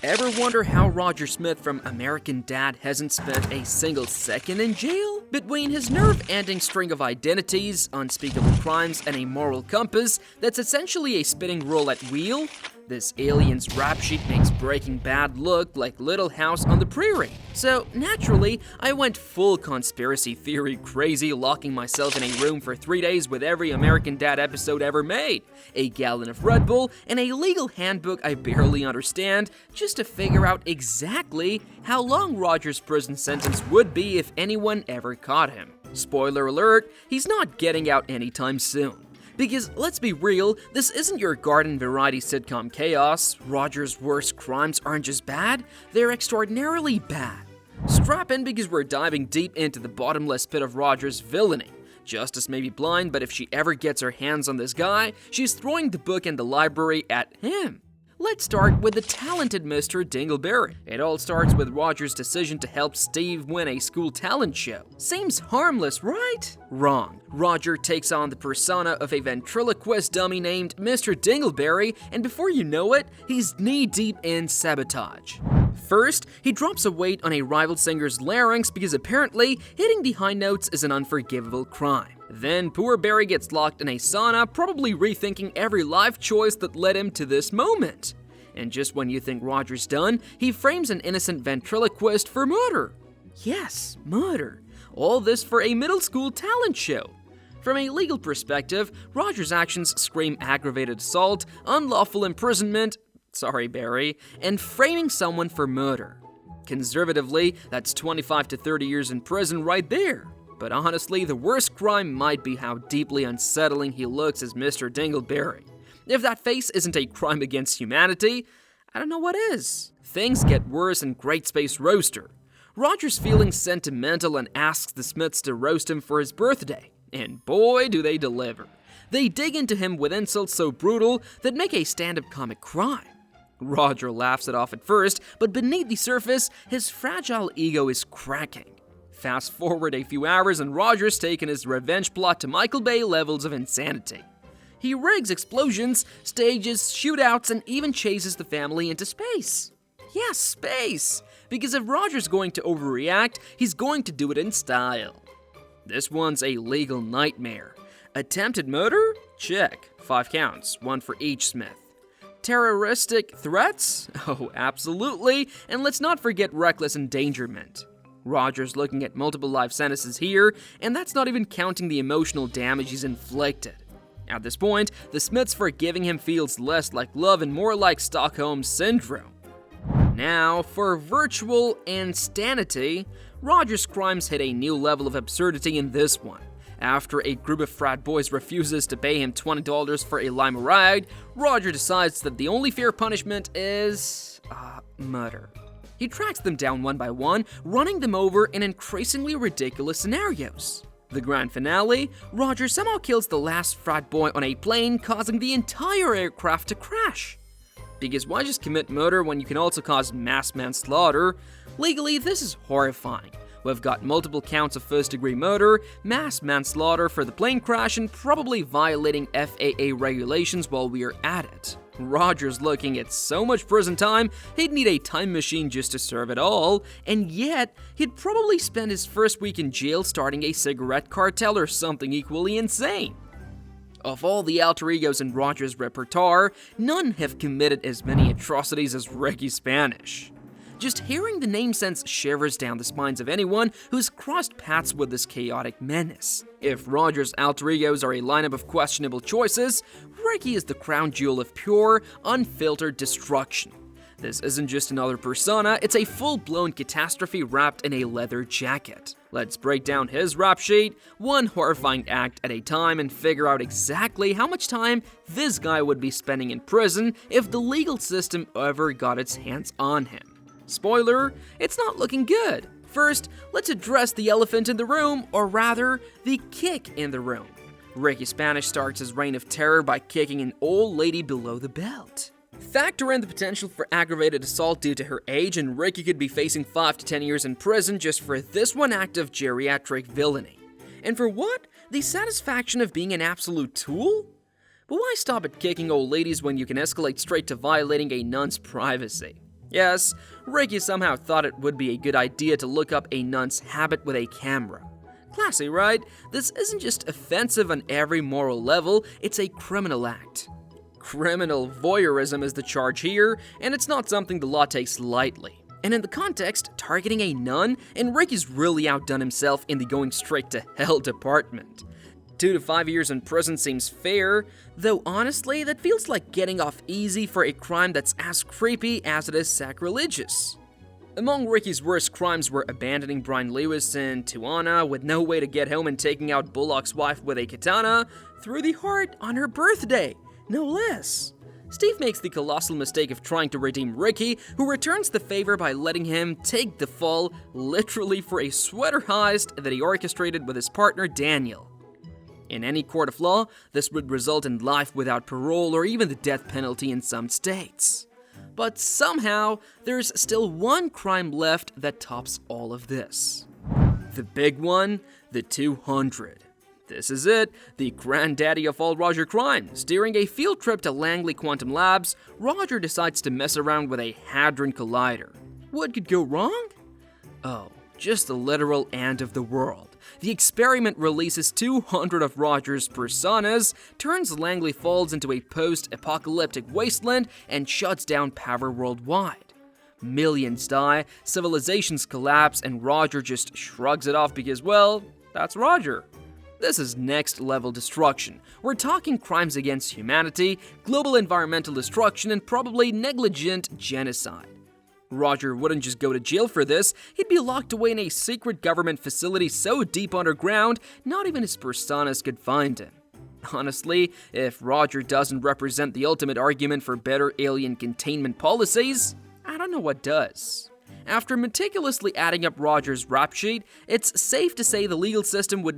Ever wonder how Roger Smith from American Dad hasn't spent a single second in jail? Between his nerve-ending string of identities, unspeakable crimes, and a moral compass that's essentially a spinning roulette wheel, this alien's rap sheet makes Breaking Bad look like Little House on the Prairie. So, naturally, I went full conspiracy theory crazy, locking myself in a room for 3 days with every American Dad episode ever made, a gallon of Red Bull, and a legal handbook I barely understand, just to figure out exactly how long Roger's prison sentence would be if anyone ever caught him. Spoiler alert, he's not getting out anytime soon. Because, let's be real, this isn't your garden variety sitcom chaos. Roger's worst crimes aren't just bad, they're extraordinarily bad. Strap in because we're diving deep into the bottomless pit of Roger's villainy. Justice may be blind, but if she ever gets her hands on this guy, she's throwing the book in the library at him. Let's start with the talented Mr. Dingleberry. It all starts with Roger's decision to help Steve win a school talent show. Seems harmless, right? Wrong. Roger takes on the persona of a ventriloquist dummy named Mr. Dingleberry, and before you know it, he's knee-deep in sabotage. First, he drops a weight on a rival singer's larynx because apparently hitting the high notes is an unforgivable crime. Then poor Barry gets locked in a sauna, probably rethinking every life choice that led him to this moment. And just when you think Roger's done, he frames an innocent ventriloquist for murder. Yes, murder. All this for a middle school talent show. From a legal perspective, Roger's actions scream aggravated assault, unlawful imprisonment, sorry Barry, and framing someone for murder. Conservatively, that's 25 to 30 years in prison right there. But honestly, the worst crime might be how deeply unsettling he looks as Mr. Dingleberry. If that face isn't a crime against humanity, I don't know what is. Things get worse in Great Space Roaster. Roger's feeling sentimental and asks the Smiths to roast him for his birthday. And boy, do they deliver. They dig into him with insults so brutal that make a stand-up comic cry. Roger laughs it off at first, but beneath the surface, his fragile ego is cracking. Fast forward a few hours and Roger's taken his revenge plot to Michael Bay levels of insanity. He rigs explosions, stages shootouts, and even chases the family into space. Yes, space! Because if Roger's going to overreact, he's going to do it in style. This one's a legal nightmare. Attempted murder? Check. 5 counts, 1 for each Smith. Terroristic threats? Oh, absolutely, and let's not forget reckless endangerment. Roger's looking at multiple life sentences here, and that's not even counting the emotional damage he's inflicted. At this point, the Smiths forgiving him feels less like love and more like Stockholm Syndrome. Now, for virtual insanity, Roger's crimes hit a new level of absurdity in this one. After a group of frat boys refuses to pay him $20 for a limo ride, Roger decides that the only fair punishment is murder. He tracks them down one by one, running them over in increasingly ridiculous scenarios. The grand finale, Roger somehow kills the last frat boy on a plane, causing the entire aircraft to crash. Because why just commit murder when you can also cause mass manslaughter? Legally, this is horrifying. We've got multiple counts of first-degree murder, mass manslaughter for the plane crash, and probably violating FAA regulations while we're at it. Roger's looking at so much prison time, he'd need a time machine just to serve it all, and yet, he'd probably spend his first week in jail starting a cigarette cartel or something equally insane. Of all the alter egos in Roger's repertoire, none have committed as many atrocities as Ricky Spanish. Just hearing the name sends shivers down the spines of anyone who's crossed paths with this chaotic menace. If Roger's alter egos are a lineup of questionable choices, Ricky is the crown jewel of pure, unfiltered destruction. This isn't just another persona, it's a full-blown catastrophe wrapped in a leather jacket. Let's break down his rap sheet, one horrifying act at a time, and figure out exactly how much time this guy would be spending in prison if the legal system ever got its hands on him. Spoiler, it's not looking good. First, let's address the elephant in the room, or rather, the kick in the room. Ricky Spanish starts his reign of terror by kicking an old lady below the belt. Factor in the potential for aggravated assault due to her age, and Ricky could be facing 5 to 10 years in prison just for this one act of geriatric villainy. And for what? The satisfaction of being an absolute tool? But why stop at kicking old ladies when you can escalate straight to violating a nun's privacy? Yes, Ricky somehow thought it would be a good idea to look up a nun's habit with a camera. Classy, right? This isn't just offensive on every moral level, it's a criminal act. Criminal voyeurism is the charge here, and it's not something the law takes lightly. And in the context, targeting a nun, and Ricky's really outdone himself in the going straight to hell department. 2 to 5 years in prison seems fair, though honestly, that feels like getting off easy for a crime that's as creepy as it is sacrilegious. Among Ricky's worst crimes were abandoning Brian Lewis in Tijuana with no way to get home and taking out Bullock's wife with a katana through the heart on her birthday, no less. Steve makes the colossal mistake of trying to redeem Ricky, who returns the favor by letting him take the fall literally for a sweater heist that he orchestrated with his partner Daniel. In any court of law, this would result in life without parole or even the death penalty in some states. But somehow, there's still one crime left that tops all of this. The big one, the 200. This is it, the granddaddy of all Roger crimes. During a field trip to Langley Quantum Labs, Roger decides to mess around with a Hadron Collider. What could go wrong? Oh, just the literal end of the world. The experiment releases 200 of Roger's personas, turns Langley Falls into a post-apocalyptic wasteland, and shuts down power worldwide. Millions die, civilizations collapse, and Roger just shrugs it off because, well, that's Roger. This is next-level destruction. We're talking crimes against humanity, global environmental destruction, and probably negligent genocide. Roger wouldn't just go to jail for this, he'd be locked away in a secret government facility so deep underground, not even his personas could find him. Honestly, if Roger doesn't represent the ultimate argument for better alien containment policies, I don't know what does. After meticulously adding up Roger's rap sheet, it's safe to say the legal system would need